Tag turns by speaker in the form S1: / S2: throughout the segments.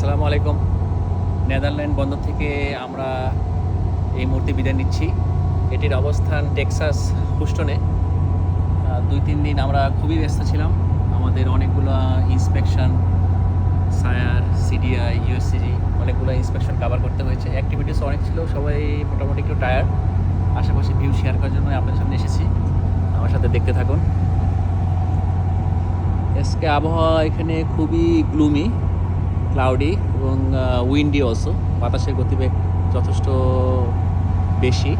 S1: আসসালামু আলাইকুম। নেদারল্যান্ড বন্দর থেকে আমরা এই মুহূর্তে বিদায় নিচ্ছি। এটির অবস্থান টেক্সাস হুস্টনে। ২-৩ দিন আমরা খুবই ব্যস্ত ছিলাম। আমাদের অনেকগুলো ইন্সপেকশন, সায়ার, সিডিআই, ইউএসসিজি অনেকগুলো ইন্সপেকশন কভার করতে হয়েছে। অ্যাক্টিভিটিস অনেক ছিল, সবাই মোটামুটি একটু টায়ার্ড। আশেপাশে ভিউ শেয়ার করার জন্য আপনাদের সামনে এসেছি। আমার সাথে দেখতে থাকুন। আজকে আবহাওয়া এখানে খুবই গ্লুমি, ক্লাউডি এবং উইন্ডি অলসো। বাতাসের গতিবেগ যথেষ্ট বেশি।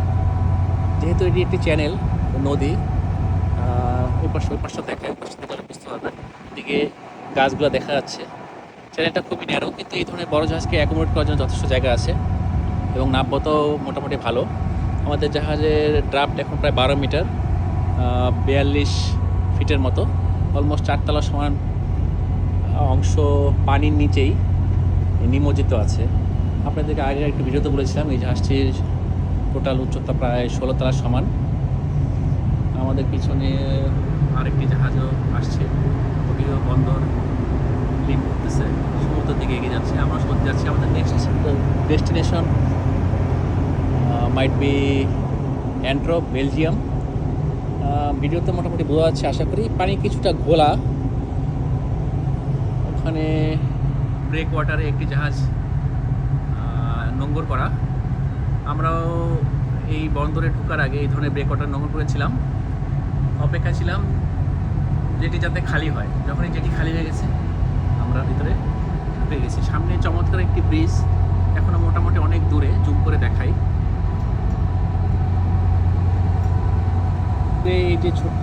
S1: যেহেতু এটি একটি চ্যানেল, নদী, ওই পাশটা দেখে ওই পাশটা দেখে বুঝতে পারবেন। এদিকে গাছগুলো দেখা যাচ্ছে। চ্যানেলটা খুবই ন্যারো, কিন্তু এই ধরনের বড় জাহাজকে অ্যাকোমোডেট করার জন্য যথেষ্ট জায়গা আছে এবং নাব্যতাও মোটামুটি ভালো। আমাদের জাহাজের ড্রাফট এখন প্রায় 12 মিটার, 42 ফিটের মতো। অলমোস্ট 4 তলা সমান অংশ পানির নিচেই নিমজ্জিত আছে। আপনাদেরকে আগে একটু ভিডিওতে বলেছিলাম এই জাহাজটির টোটাল উচ্চতা প্রায় 16 তলার সমান। আমাদের পিছনে আরেকটি জাহাজও আসছে, ওটিও বন্দর ক্লিন করতেছে, সমুদ্রের দিকে এগিয়ে যাচ্ছে। আমরা সমুদ্রে যাচ্ছি। আমাদের next destination might be Antwerp, Belgium. ভিডিওতে মোটামুটি বোঝা যাচ্ছে আশা করি। পানি কিছুটা ঘোলা। ওখানে ব্রেক ওয়াটারে একটি জাহাজ নোঙর করা। আমরাও এই বন্দরে ঢোকার আগে এই ধরনের ব্রেক ওয়াটার নোঙর করেছিলাম। অপেক্ষা ছিলাম যেটি যাতে খালি হয়। যখনই যেটি খালি হয়ে গেছে আমরা ভিতরে ঢুকে গেছি। সামনে চমৎকার একটি ব্রিজ, এখনও মোটামুটি অনেক দূরে, জুম করে দেখাই। এই যে ছোট্ট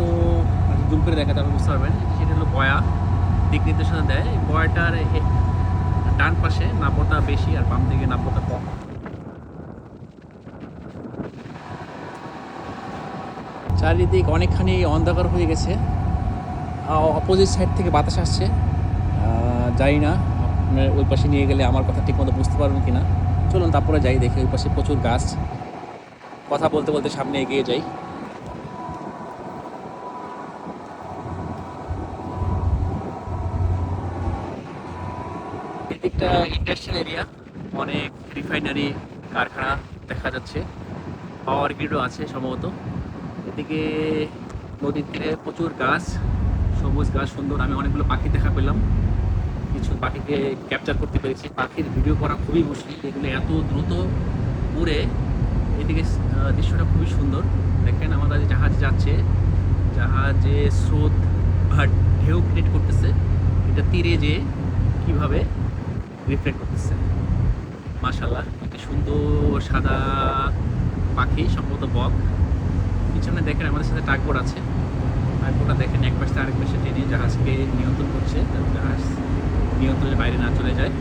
S1: জুম করে দেখা তাহলে বুঝতে পারবেন, সেটা হলো বয়া। দিক নির্দেশনা দেয়। বয়াটার ডান পাশে নাব্যতা বেশি আর বাম দিকে নাব্যতা কম। চারিদিক অনেকখানি অন্ধকার হয়ে গেছে। অপোজিট সাইড থেকে বাতাস আসছে। জানি না আপনার ওই পাশে নিয়ে গেলে আমার কথা ঠিকমতো বুঝতে পারবেন কি না। চলুন তারপরে যাই, দেখি ওই পাশে প্রচুর গাছ। কথা বলতে বলতে সামনে এগিয়ে যাই। এদিকটা ইন্ডাস্ট্রিয়াল এরিয়া, অনেক রিফাইনারি, কারখানা দেখা যাচ্ছে। পাওয়ার গ্রিডও আছে সম্ভবত। এদিকে নদীর তীরে প্রচুর গাছ, সবুজ গাছ, সুন্দর। আমি অনেকগুলো পাখি দেখা পেলাম, কিছু পাখিকে ক্যাপচার করতে পেরেছি। পাখির ভিডিও করা খুবই মুশকিল, এগুলো এত দ্রুত উড়ে। এদিকে দৃশ্যটা খুবই সুন্দর। দেখেন আমাদের জাহাজ যাচ্ছে, জাহাজে স্রোত বা ঢেউ ক্রিয়েট করতেছে, এটা তীরে যে কীভাবে রিফ্লেক্ট করতেছে। মাশাআল্লাহ, একটা সুন্দর সাদা পাখি, সম্ভবত বক। পিছনে দেখেন আমাদের সাথে টাগবোট আছে। টাগবোটটা দেখেন এক পাশে আরেক পাশে টেনে জাহাজকে নিয়ন্ত্রণ করছে, জাহাজ নিয়ন্ত্রণের বাইরে না চলে যায়।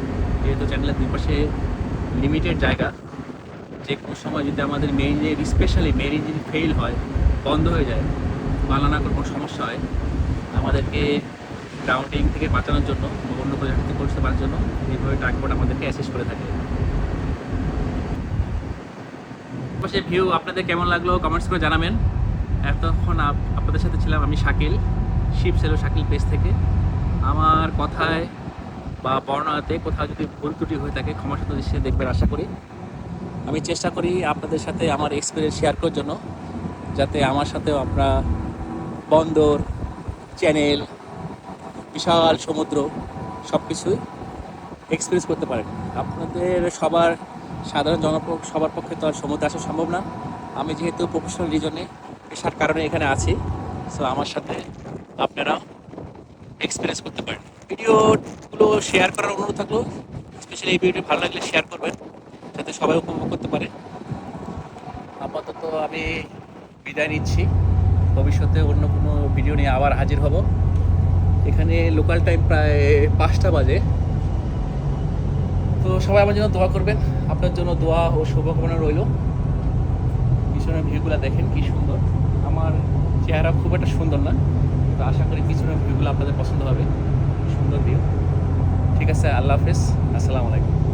S1: যেহেতু চ্যানেলের দুই পাশে লিমিটেড জায়গা, যে কোনো সময় যদি আমাদের main engine, specially main engine fail হয়, বন্ধ হয়ে যায়, বাংলা করে কোনো সমস্যা হয়, আমাদেরকে গ্রাউন্ডিং থেকে বাঁচানোর জন্য, অন্য প্রযুক্তি পরিষেবার জন্য এইভাবে টাগবোট আমাদেরকে অ্যাসিস্ট করে থাকে। পাশে ভিউ আপনাদের কেমন লাগলো কমেন্টস করে জানাবেন। এতক্ষণ আপনাদের সাথে ছিলাম আমি শাকিল, শিপ সেলো শাকিল পেজ থেকে। আমার কথায় বা বর্ণনাতে কোথাও যদি ভুল ত্রুটি হয়ে থাকে ক্ষমাসুন্দর দৃষ্টিতে দেখবেন আশা করি। আমি চেষ্টা করি আপনাদের সাথে আমার এক্সপিরিয়েন্স শেয়ার করার জন্য, যাতে আমার সাথেও আপনারা বন্দর, চ্যানেল, বিশাল সমুদ্র সব কিছুই এক্সপিরিয়েন্স করতে পারেন। আপনাদের সাধারণ সবার পক্ষে তো আর সমুদ্রে আসা সম্ভব না। আমি যেহেতু প্রফেশনাল রিজনে, পেশার কারণে এখানে আছি, সো আমার সাথে আপনারা এক্সপিরিয়েন্স করতে পারেন। ভিডিওগুলো শেয়ার করার অনুরোধ থাকলো, স্পেশালি এই ভিডিওটি ভালো লাগলে শেয়ার করবেন যাতে সবাই উপভোগ করতে পারে। আপাতত আমি বিদায় নিচ্ছি। ভবিষ্যতে অন্য কোনো ভিডিও নিয়ে আবার হাজির হব। এখানে লোকাল টাইম প্রায় 5টা বাজে। তো সবাই আমার জন্য দোয়া করবেন। আপনার জন্য দোয়া ও শুভকামনা রইল। পিছনের ভিউগুলো দেখেন কি সুন্দর। আমার চেহারা খুব একটা সুন্দর না, তো আশা করি পিছনের ভিউগুলো আপনাদের পছন্দ হবে। সুন্দর ভিউ। ঠিক আছে, আল্লাহ হাফেজ, আসসালামু আলাইকুম।